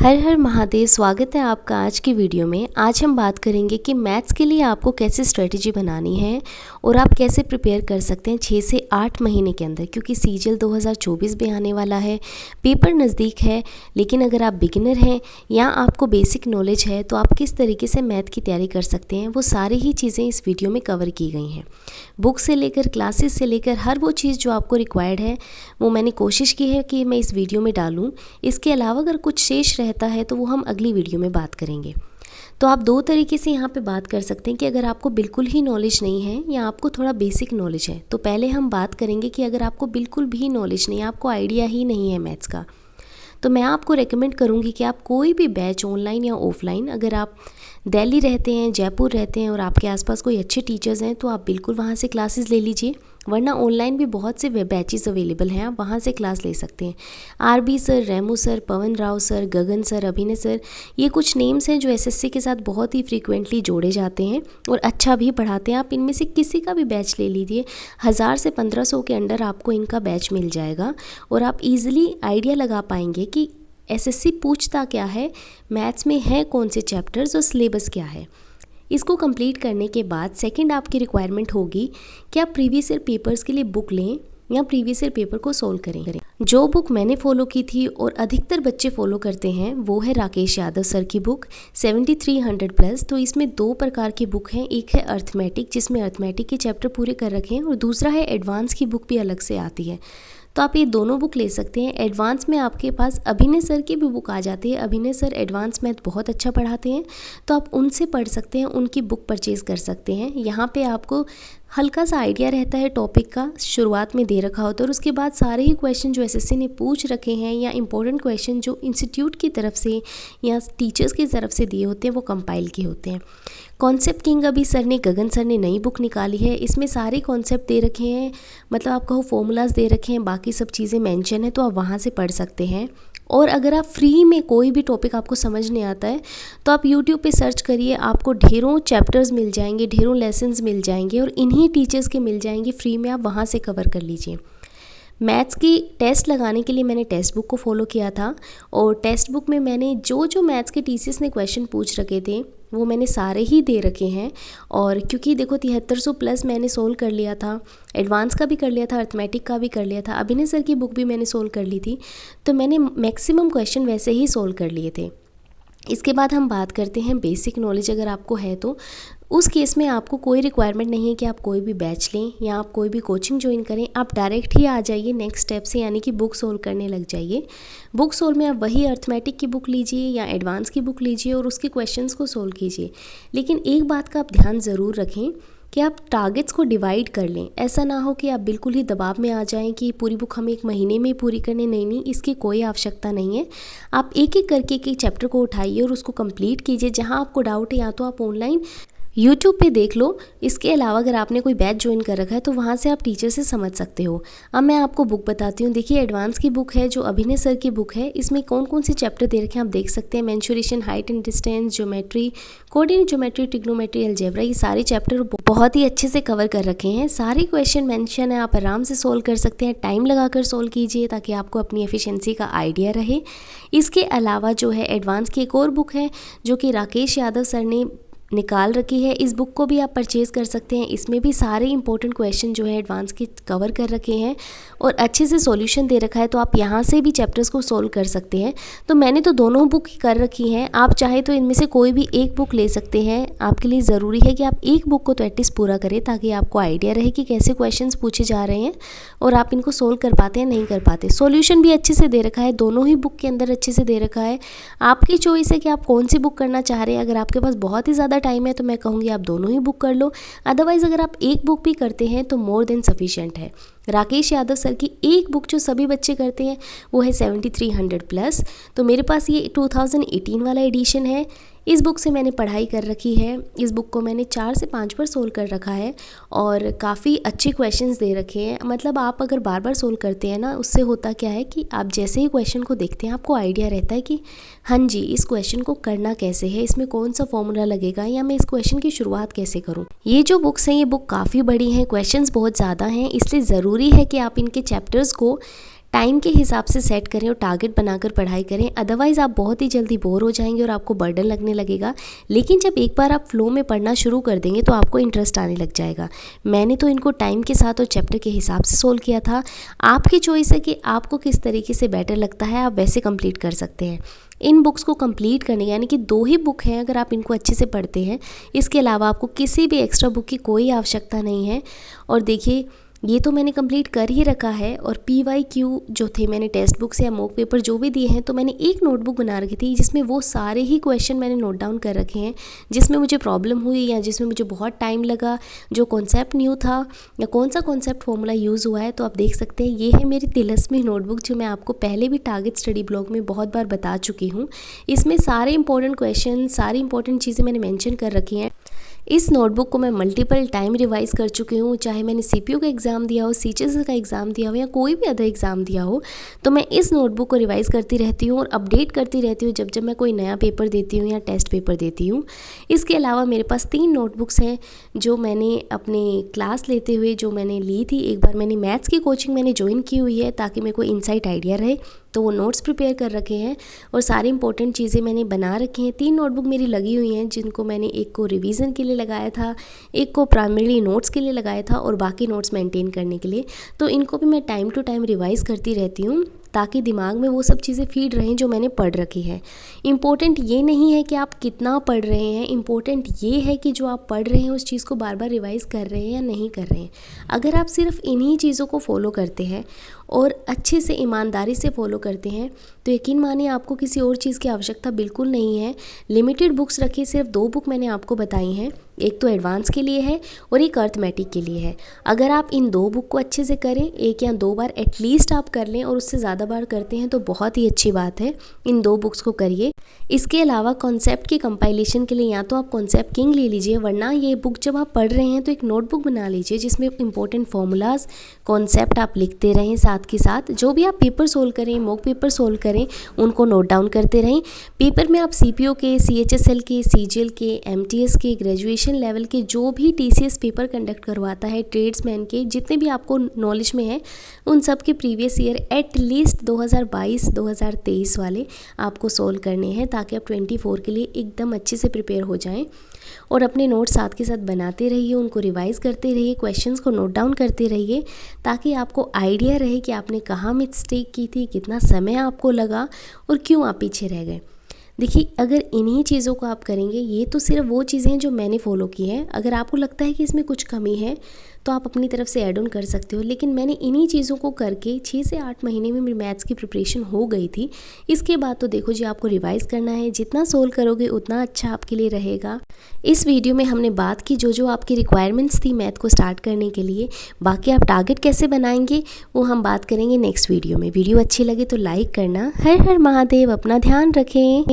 हर हर महादेव। स्वागत है आपका आज की वीडियो में। आज हम बात करेंगे कि मैथ्स के लिए आपको कैसे स्ट्रेटजी बनानी है और आप कैसे प्रिपेयर कर सकते हैं 6 से 8 महीने के अंदर, क्योंकि सीजीएल 2024 भी आने वाला है, पेपर नज़दीक है। लेकिन अगर आप बिगिनर हैं या आपको बेसिक नॉलेज है तो आप किस तरीके से मैथ की तैयारी कर सकते हैं, वो सारी ही चीज़ें इस वीडियो में कवर की गई हैं। बुक से लेकर क्लासेस से लेकर हर वो चीज़ जो आपको रिक्वायर्ड है वो मैंने कोशिश की है कि मैं इस वीडियो में डालूँ। इसके अलावा अगर कुछ शेष रहता है तो वो हम अगली वीडियो में बात करेंगे। तो आप दो तरीके से यहाँ पे बात कर सकते हैं कि अगर आपको बिल्कुल ही नॉलेज नहीं है या आपको थोड़ा बेसिक नॉलेज है। तो पहले हम बात करेंगे कि अगर आपको बिल्कुल भी नॉलेज नहीं है, आपको आइडिया ही नहीं है मैथ्स का, तो मैं आपको रेकमेंड करूँगी कि आप कोई भी बैच ऑनलाइन या ऑफलाइन, अगर आप दिल्ली रहते हैं, जयपुर रहते हैं और आपके आसपास कोई अच्छे टीचर्स हैं तो आप बिल्कुल वहाँ से क्लासेस ले लीजिए। वरना ऑनलाइन भी बहुत से वेब बैचेस अवेलेबल हैं, आप वहाँ से क्लास ले सकते हैं। आरबी सर, रेमू सर, पवन राव सर, गगन सर, अभिनय सर, ये कुछ नेम्स हैं जो एसएससी के साथ बहुत ही फ्रीक्वेंटली जोड़े जाते हैं और अच्छा भी पढ़ाते हैं। आप इनमें से किसी का भी बैच ले लीजिए, 1000 से 1500 के अंडर आपको इनका बैच मिल जाएगा और आप इजीली आइडिया लगा पाएंगे कि एसएससी पूछता क्या है, मैथ्स में है कौन से चैप्टर्स और सिलेबस क्या है। इसको कंप्लीट करने के बाद सेकंड आपकी रिक्वायरमेंट होगी कि आप प्रीवियस ईयर पेपर्स के लिए बुक लें या प्रीवियस ईयर पेपर को सोल्व करें। जो बुक मैंने फॉलो की थी और अधिकतर बच्चे फॉलो करते हैं वो है राकेश यादव सर की बुक 7300 प्लस। तो इसमें दो प्रकार की बुक हैं, एक है अर्थमेटिक जिसमें अर्थमेटिक के चैप्टर पूरे कर रखे हैं और दूसरा है एडवांस की बुक भी अलग से आती है। तो आप ये दोनों बुक ले सकते हैं। एडवांस में आपके पास अभिनय सर की भी बुक आ जाती है। अभिनय सर एडवांस मैथ बहुत अच्छा पढ़ाते हैं, तो आप उनसे पढ़ सकते हैं, उनकी बुक परचेज़ कर सकते हैं। यहाँ पे आपको हल्का सा आइडिया रहता है टॉपिक का, शुरुआत में दे रखा होता है और उसके बाद सारे ही क्वेश्चन जो एसएससी ने पूछ रखे हैं या इंपॉर्टेंट क्वेश्चन जो इंस्टीट्यूट की तरफ से या टीचर्स की तरफ से दिए होते हैं वो कंपाइल किए होते हैं। कॉन्सेप्ट किंग अभी सर ने, गगन सर ने नई बुक निकाली है, इसमें सारे कॉन्सेप्ट दे रखे हैं, मतलब आप कहो फॉर्मूलाज दे रखे हैं, बाकी सब चीज़ें मेंशन है, तो आप वहाँ से पढ़ सकते हैं। और अगर आप फ्री में कोई भी टॉपिक आपको समझ नहीं आता है तो आप यूट्यूब पे सर्च करिए, आपको ढेरों चैप्टर्स मिल जाएंगे, ढेरों लेसन्स मिल जाएंगे और इन्हीं टीचर्स के मिल जाएंगे फ्री में, आप वहाँ से कवर कर लीजिए। मैथ्स की टेस्ट लगाने के लिए मैंने टेक्स्ट बुक को फॉलो किया था और टेक्स्ट बुक में मैंने जो मैथ्स के टीचर्स ने क्वेश्चन पूछ रखे थे वो मैंने सारे ही दे रखे हैं। और क्योंकि देखो 7300 प्लस मैंने सोल्व कर लिया था, एडवांस का भी कर लिया था, अर्थमेटिक का भी कर लिया था, अभिनय सर की बुक भी मैंने सोल्व कर ली थी, तो मैंने मैक्सिमम क्वेश्चन वैसे ही सोल्व कर लिए थे। इसके बाद हम बात करते हैं बेसिक नॉलेज अगर आपको है तो उस केस में आपको कोई रिक्वायरमेंट नहीं है कि आप कोई भी बैच लें या आप कोई भी कोचिंग ज्वाइन करें। आप डायरेक्ट ही आ जाइए नेक्स्ट स्टेप से, यानी कि बुक सोल्व करने लग जाइए। बुक सोल्व में आप वही अर्थमेटिक की बुक लीजिए या एडवांस की बुक लीजिए और उसके क्वेश्चंस को सोल्व कीजिए। लेकिन एक बात का आप ध्यान ज़रूर रखें कि आप टारगेट्स को डिवाइड कर लें। ऐसा ना हो कि आप बिल्कुल ही दबाव में आ जाएं कि पूरी बुक हमें 1 महीने में पूरी करनी, नहीं, इसकी कोई आवश्यकता नहीं है। आप एक एक करके एक चैप्टर को उठाइए और उसको कंप्लीट कीजिए। जहां आपको डाउट है या तो आप ऑनलाइन यूट्यूब पे देख लो, इसके अलावा अगर आपने कोई बैच ज्वाइन कर रखा है तो वहाँ से आप टीचर से समझ सकते हो। अब मैं आपको बुक बताती हूँ। देखिए एडवांस की बुक है जो अभिनय सर की बुक है, इसमें कौन कौन से चैप्टर दे रखे हैं आप देख सकते हैं। Mensuration, height and distance, geometry, coordinate geometry, trigonometry, algebra, ये सारे चैप्टर बहुत ही अच्छे से कवर कर रखे हैं। सारे क्वेश्चन मेंशन है, आप आराम से सोल्व कर सकते हैं। टाइम लगाकर सोल्व कीजिए ताकि आपको अपनी एफिशिएंसी का आइडिया रहे। इसके अलावा जो है एडवांस की एक और बुक है जो कि राकेश यादव सर ने निकाल रखी है, इस बुक को भी आप परचेज कर सकते हैं। इसमें भी सारे इंपॉर्टेंट क्वेश्चन जो है एडवांस के कवर कर रखे हैं और अच्छे से सॉल्यूशन दे रखा है, तो आप यहाँ से भी चैप्टर्स को सोल्व कर सकते हैं। तो मैंने तो दोनों बुक कर रखी हैं, आप चाहे तो इनमें से कोई भी एक बुक ले सकते हैं। आपके लिए ज़रूरी है कि आप एक बुक को तो एटलीस्ट पूरा करें ताकि आपको आइडिया रहे कि कैसे क्वेश्चन पूछे जा रहे हैं और आप इनको सोल्व कर पाते हैं नहीं कर पाते। सॉल्यूशन भी अच्छे से दे रखा है, दोनों ही बुक के अंदर अच्छे से दे रखा है। आपकी चॉइस है कि आप कौन सी बुक करना चाह रहे हैं। अगर आपके पास बहुत ही ज़्यादा टाइम है तो मैं कहूँगी आप दोनों ही बुक कर लो, अदरवाइज़ अगर आप एक बुक भी करते हैं तो मोर देन सफिशिएंट है। राकेश यादव सर की एक बुक जो सभी बच्चे करते हैं वो है 7300 प्लस। तो मेरे पास ये 2018 वाला एडिशन है, इस बुक से मैंने पढ़ाई कर रखी है। इस बुक को मैंने 4 से 5 बार सोल्व कर रखा है और काफ़ी अच्छे क्वेश्चंस दे रखे हैं। मतलब आप अगर बार बार सोल्व करते हैं ना, उससे होता क्या है कि आप जैसे ही क्वेश्चन को देखते हैं आपको आइडिया रहता है कि हाँ जी इस क्वेश्चन को करना कैसे है, इसमें कौन सा फॉर्मूला लगेगा या मैं इस क्वेश्चन की शुरुआत कैसे करूँ। ये जो बुक्स हैं ये बुक काफ़ी बड़ी हैं, क्वेश्चंस बहुत ज़्यादा हैं, इसलिए ज़रूरी है कि आप इनके चैप्टर्स को टाइम के हिसाब से सेट करें और टारगेट बनाकर पढ़ाई करें, अदरवाइज़ आप बहुत ही जल्दी बोर हो जाएंगे और आपको बर्डन लगने लगेगा। लेकिन जब एक बार आप फ्लो में पढ़ना शुरू कर देंगे तो आपको इंटरेस्ट आने लग जाएगा। मैंने तो इनको टाइम के साथ और चैप्टर के हिसाब से सोल्व किया था। आपकी चॉइस है कि आपको किस तरीके से बेटर लगता है, आप वैसे कंप्लीट कर सकते हैं। इन बुक्स को कंप्लीट करने यानी कि 2 ही बुक हैं, अगर आप इनको अच्छे से पढ़ते हैं, इसके अलावा आपको किसी भी एक्स्ट्रा बुक की कोई आवश्यकता नहीं है। और देखिए ये तो मैंने कंप्लीट कर ही रखा है। और PYQ जो थे मैंने टेक्स्ट बुक से या मॉक पेपर जो भी दिए हैं, तो मैंने एक नोटबुक बना रखी थी जिसमें वो सारे ही क्वेश्चन मैंने नोट डाउन कर रखे हैं जिसमें मुझे प्रॉब्लम हुई या जिसमें मुझे बहुत टाइम लगा, जो कॉन्सेप्ट न्यू था या कौन सा कॉन्सेप्ट फॉर्मूला यूज़ हुआ है। तो आप देख सकते हैं ये है मेरी तिलस्मी नोटबुक, जो मैं आपको पहले भी टारगेट स्टडी ब्लॉग में बहुत बार बता चुकी हूँ। इसमें सारे इंपॉर्टेंट क्वेश्चन, सारी इंपॉर्टेंट चीज़ें मैंने मेंशन कर रखी हैं। इस नोटबुक को मैं मल्टीपल टाइम रिवाइज़ कर चुकी हूँ, चाहे मैंने CPU का एग्ज़ाम दिया हो, CHS का एग्ज़ाम दिया हो या कोई भी अदर एग्ज़ाम दिया हो, तो मैं इस नोटबुक को रिवाइज़ करती रहती हूँ और अपडेट करती रहती हूँ जब मैं कोई नया पेपर देती हूँ या टेस्ट पेपर देती हूँ। इसके अलावा मेरे पास 3 नोटबुक्स हैं जो मैंने अपने क्लास लेते हुए जो मैंने ली थी। एक बार मैंने मैथ्स की कोचिंग मैंने ज्वाइन की हुई है ताकि मेरे को इनसाइट आइडिया रहे, तो वो नोट्स प्रिपेयर कर रखे हैं और सारी इंपॉर्टेंट चीज़ें मैंने बना रखी हैं। 3 नोटबुक मेरी लगी हुई हैं जिनको मैंने एक को रिवीजन के लिए लगाया था, एक को प्राइमरी नोट्स के लिए लगाया था और बाकी नोट्स मेंटेन करने के लिए। तो इनको भी मैं टाइम टू टाइम रिवाइज़ करती रहती हूँ ताकि दिमाग में वो सब चीज़ें फीड रहें जो मैंने पढ़ रखी है। इम्पोर्टेंट ये नहीं है कि आप कितना पढ़ रहे हैं, इम्पोर्टेंट ये है कि जो आप पढ़ रहे हैं उस चीज़ को बार बार रिवाइज़ कर रहे हैं या नहीं कर रहे हैं। अगर आप सिर्फ इन्हीं चीज़ों को फॉलो करते हैं और अच्छे से ईमानदारी से फॉलो करते हैं तो यकीन मानिए आपको किसी और चीज़ की आवश्यकता बिल्कुल नहीं है। लिमिटेड बुक्स रखी, सिर्फ 2 बुक मैंने आपको बताई हैं, एक तो एडवांस के लिए है और एक अर्थमेटिक के लिए है। अगर आप इन 2 बुक को अच्छे से करें, 1 या 2 बार एटलीस्ट आप कर लें और उससे ज़्यादा बार करते हैं तो बहुत ही अच्छी बात है। इन 2 बुक्स को करिए। इसके अलावा कॉन्सेप्ट की कंपाइलेशन के लिए या तो आप कॉन्सेप्ट किंग ले लीजिए, वरना ये बुक जब आप पढ़ रहे हैं तो एक नोटबुक बना लीजिए जिसमें इंपॉर्टेंट फार्मूलाज, कॉन्सेप्ट आप लिखते रहें, साथ के साथ जो भी आप पेपर सोल्व करें, मॉक पेपर सोल्व करें, उनको नोट डाउन करते रहें। पेपर में आप CPO के, CHSL के, CGL के, MTS के, ग्रेजुएशन लेवल के जो भी TCS पेपर कंडक्ट करवाता है, ट्रेड्समैन के जितने भी आपको नॉलेज में है, उन सब के प्रीवियस ईयर एटलीस्ट 2022-2023 वाले आपको सोल्व करने हैं ताकि आप 24 के लिए एकदम अच्छे से प्रिपेयर हो जाएं। और अपने नोट्स साथ के साथ बनाते रहिए, उनको रिवाइज़ करते रहिए, क्वेश्चंस को नोट डाउन करते रहिए ताकि आपको आइडिया रहे कि आपने कहाँ मिस्टेक की थी, कितना समय आपको लगा और क्यों आप पीछे रह गए। देखिए अगर इन्हीं चीज़ों को आप करेंगे, ये तो सिर्फ वो चीज़ें हैं जो मैंने फॉलो की हैं। अगर आपको लगता है कि इसमें कुछ कमी है तो आप अपनी तरफ से ऐड ऑन कर सकते हो, लेकिन मैंने इन्हीं चीज़ों को करके 6 से 8 महीने में मेरी मैथ्स की प्रिपरेशन हो गई थी। इसके बाद तो देखो जी आपको रिवाइज़ करना है, जितना सोल्व करोगे उतना अच्छा आपके लिए रहेगा। इस वीडियो में हमने बात की जो आपकी रिक्वायरमेंट्स थी मैथ को स्टार्ट करने के लिए। बाकी आप टारगेट कैसे बनाएंगे वो हम बात करेंगे नेक्स्ट वीडियो में। वीडियो अच्छी लगे तो लाइक करना। हर हर महादेव, अपना ध्यान रखें।